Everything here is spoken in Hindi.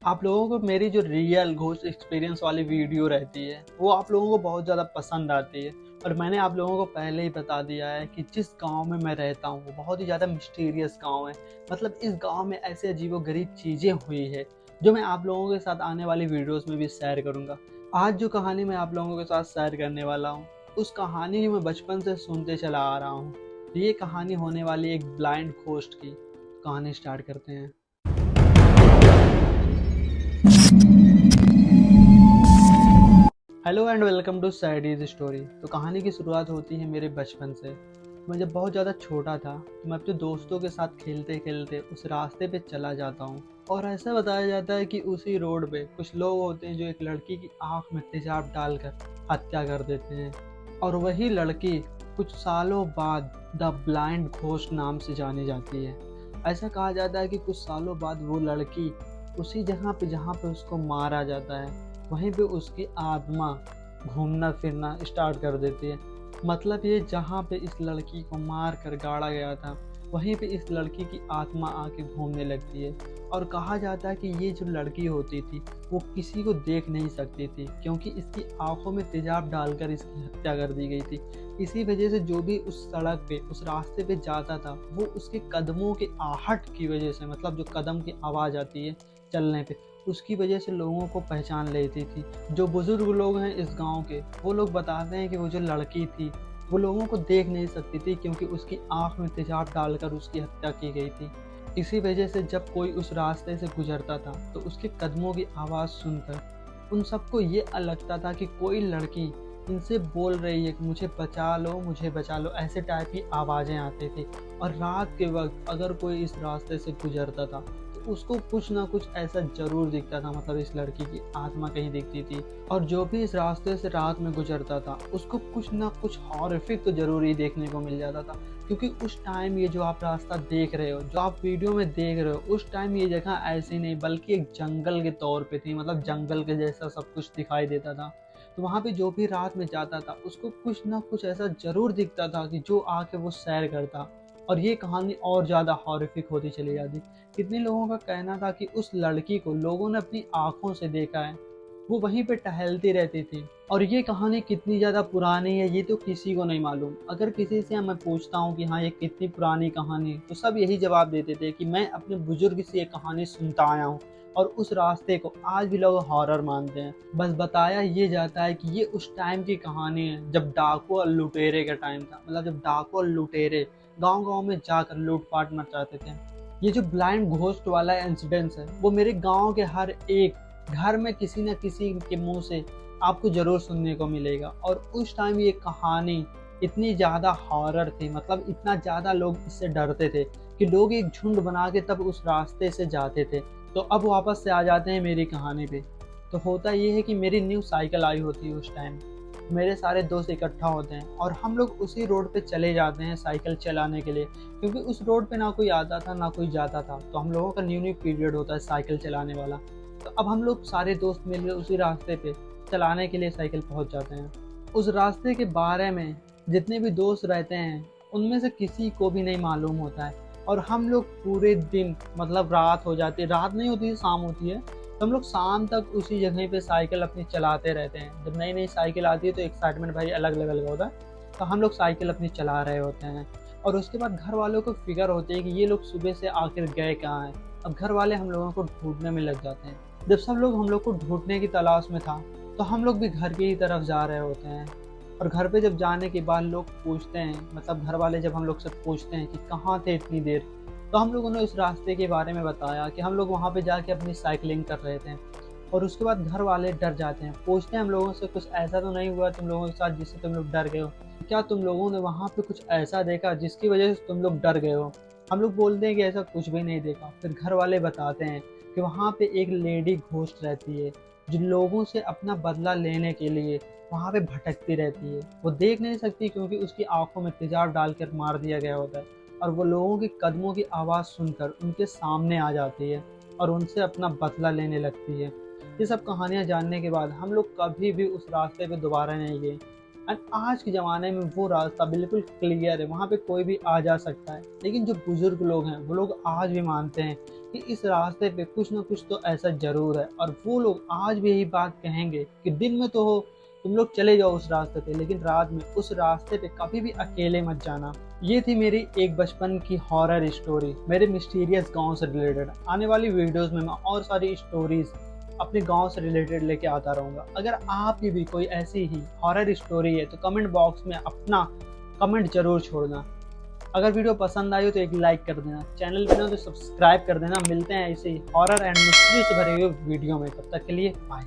आप लोगों को मेरी जो रियल घोस्ट एक्सपीरियंस वाली वीडियो रहती है वो आप लोगों को बहुत ज़्यादा पसंद आती है। और मैंने आप लोगों को पहले ही बता दिया है कि जिस गांव में मैं रहता हूँ वो बहुत ही ज़्यादा मिस्टीरियस गांव है। मतलब इस गांव में ऐसे अजीबोगरीब चीज़ें हुई है जो मैं आप लोगों के साथ आने वाली वीडियोस में भी शेयर करूँगा। आज जो कहानी मैं आप लोगों के साथ शेयर करने वाला हूँ उस कहानी को मैं बचपन से सुनते चला आ रहा हूँ। ये कहानी होने वाली एक ब्लाइंड घोस्ट की। कहानी स्टार्ट करते हैं। Hello and welcome to Sadie's story. तो कहानी की शुरुआत होती है मेरे बचपन से। मैं जब बहुत ज़्यादा छोटा था तो मैं अपने दोस्तों के साथ खेलते खेलते उस रास्ते पे चला जाता हूँ। और ऐसा बताया जाता है कि उसी रोड पे कुछ लोग होते हैं जो एक लड़की की आंख में तेजाब डालकर हत्या कर देते हैं। और वही लड़की कुछ सालों बाद द ब्लाइंड घोस्ट नाम से जानी जाती है। ऐसा कहा जाता है कि कुछ सालों बाद वो लड़की उसी जगह पे जहाँ पे उसको मारा जाता है वहीं पे उसकी आत्मा घूमना फिरना स्टार्ट कर देती है। मतलब ये जहाँ पे इस लड़की को मार कर गाड़ा गया था वहीं पे इस लड़की की आत्मा आके घूमने लगती है। और कहा जाता है कि ये जो लड़की होती थी वो किसी को देख नहीं सकती थी क्योंकि इसकी आंखों में तेजाब डालकर इसकी हत्या कर दी गई थी। इसी वजह से जो भी उस सड़क पे उस रास्ते पे जाता था वो उसके कदमों के आहट की वजह से, मतलब जो कदम की आवाज़ आती है चलने पे, उसकी वजह से लोगों को पहचान लेती थी। जो बुजुर्ग लोग हैं इस गांव के वो लोग बताते हैं कि वो जो लड़की थी वो लोगों को देख नहीं सकती थी क्योंकि उसकी आंख में तेजाब डालकर उसकी हत्या की गई थी। इसी वजह से जब कोई उस रास्ते से गुजरता था तो उसके कदमों की आवाज़ सुनकर उन सबको ये लगता था कि कोई लड़की इनसे बोल रही है कि मुझे बचा लो, ऐसे टाइप की आवाज़ें आती थी। और रात के वक्त अगर कोई इस रास्ते से गुजरता था उसको कुछ ना कुछ ऐसा जरूर दिखता था, मतलब इस लड़की की आत्मा कहीं दिखती थी। और जो भी इस रास्ते से रात में गुजरता था उसको कुछ ना कुछ हॉरिफिक तो जरूर ही देखने को मिल जाता था। क्योंकि उस टाइम ये जो आप रास्ता देख रहे हो, जो आप वीडियो में देख रहे हो, उस टाइम ये जगह ऐसी नहीं बल्कि एक जंगल के तौर पे थी। मतलब जंगल के जैसा सब कुछ दिखाई देता था। तो वहाँ पे जो भी रात में जाता था उसको कुछ ना कुछ ऐसा जरूर दिखता था कि जो आके वो सैर करता। और ये कहानी और ज़्यादा हॉरिफिक होती चली जाती। कितने लोगों का कहना था कि उस लड़की को लोगों ने अपनी आंखों से देखा है, वो वहीं पे टहलती रहती थी। और ये कहानी कितनी ज़्यादा पुरानी है ये तो किसी को नहीं मालूम। अगर किसी से मैं पूछता हूँ कि हाँ ये कितनी पुरानी कहानी है तो सब यही जवाब देते थे कि मैं अपने बुजुर्ग से ये कहानी सुनता आया हूँ। और उस रास्ते को आज भी लोग हॉरर मानते हैं। बस बताया ये जाता है कि ये उस टाइम की कहानी है जब डाकू और लुटेरे का टाइम था। मतलब जब डाकू और लुटेरे गांव गांव में जाकर लूटपाट मचाते थे। ये जो ब्लाइंड घोस्ट वाला इंसिडेंस है वो मेरे गांव के हर एक घर में किसी न किसी के मुंह से आपको जरूर सुनने को मिलेगा। और उस टाइम ये कहानी इतनी ज़्यादा हॉरर थी, मतलब इतना ज़्यादा लोग इससे डरते थे कि लोग एक झुंड बना के तब उस रास्ते से जाते थे। तो अब वापस से आ जाते हैं मेरी कहानी पे। तो होता ये है कि मेरी न्यू साइकिल आई होती है उस टाइम। मेरे सारे दोस्त इकट्ठा होते हैं और हम लोग उसी रोड पे चले जाते हैं साइकिल चलाने के लिए। क्योंकि उस रोड पे ना कोई आता था ना कोई जाता था, तो हम लोगों का न्यू पीरियड होता है साइकिल चलाने वाला। तो अब हम लोग सारे दोस्त मिलकर उसी रास्ते पे चलाने के लिए साइकिल पहुंच जाते हैं। उस रास्ते के बारे में जितने भी दोस्त रहते हैं उनमें से किसी को भी नहीं मालूम होता है। और हम लोग पूरे दिन, मतलब रात हो जाती है, रात नहीं होती है शाम होती है, तो हम लोग शाम तक उसी जगह पे साइकिल अपनी चलाते रहते हैं। जब नई नई साइकिल आती है तो एक्साइटमेंट भाई अलग लेवल का होता है। तो हम लोग साइकिल अपनी चला रहे होते हैं। और उसके बाद घर वालों को फिक्र होती है कि ये लोग सुबह से आखिर गए कहाँ हैं। अब घर वाले हम लोगों को ढूंढने में लग जाते हैं। जब सब लोग हम लोग को ढूंढने की तलाश में था तो हम लोग भी घर की ही तरफ जा रहे होते हैं। और घर पे जब जाने के बाद लोग पूछते हैं, मतलब घर वाले जब हम लोग से पूछते हैं कि कहाँ थे इतनी देर, तो हम लोगों ने उस रास्ते के बारे में बताया कि हम लोग वहाँ पे जाके अपनी साइकिलिंग कर रहे थे। और उसके बाद घर वाले डर जाते हैं, पूछते हैं हम लोगों से कुछ ऐसा तो नहीं हुआ तुम लोगों के साथ जिससे तुम लोग डर गए हो? क्या तुम लोगों ने वहाँ पे कुछ ऐसा देखा जिसकी वजह से तुम लोग डर गए हो? हम लोग बोलते हैं कि ऐसा कुछ भी नहीं देखा। फिर घर वाले बताते हैं कि वहाँ पे एक लेडी घोस्ट रहती है जो लोगों से अपना बदला लेने के लिए वहाँ पे भटकती रहती है। वो देख नहीं सकती क्योंकि उसकी आंखों में तेजाब डालकर मार दिया गया होता है। और वो लोगों के कदमों की आवाज़ सुनकर उनके सामने आ जाती है और उनसे अपना बदला लेने लगती है। ये सब कहानियाँ जानने के बाद हम लोग कभी भी उस रास्ते पे दोबारा नहीं गए। एंड आज के ज़माने में वो रास्ता बिल्कुल क्लियर है, वहाँ पे कोई भी आ जा सकता है। लेकिन जो बुज़ुर्ग लोग हैं वो लोग आज भी मानते हैं कि इस रास्ते पे कुछ ना कुछ तो ऐसा ज़रूर है, और वो लोग आज भी यही बात कहेंगे कि दिन में तो तुम लोग चले जाओ उस रास्ते पे, लेकिन रात में उस रास्ते पे कभी भी अकेले मत जाना। ये थी मेरी एक बचपन की हॉरर स्टोरी, मेरे मिस्टीरियस गांव से रिलेटेड। आने वाली वीडियोस में मैं और सारी स्टोरीज अपने गांव से रिलेटेड लेके आता रहूँगा। अगर आपकी भी कोई ऐसी ही हॉरर स्टोरी है तो कमेंट बॉक्स में अपना कमेंट जरूर छोड़ना। अगर वीडियो पसंद आई हो तो एक लाइक कर देना, चैनल पे ना तो सब्सक्राइब कर देना। मिलते हैं ऐसे ही हॉरर एंड मिस्ट्री से भरे हुए वीडियो में, तब तक के लिए बाय।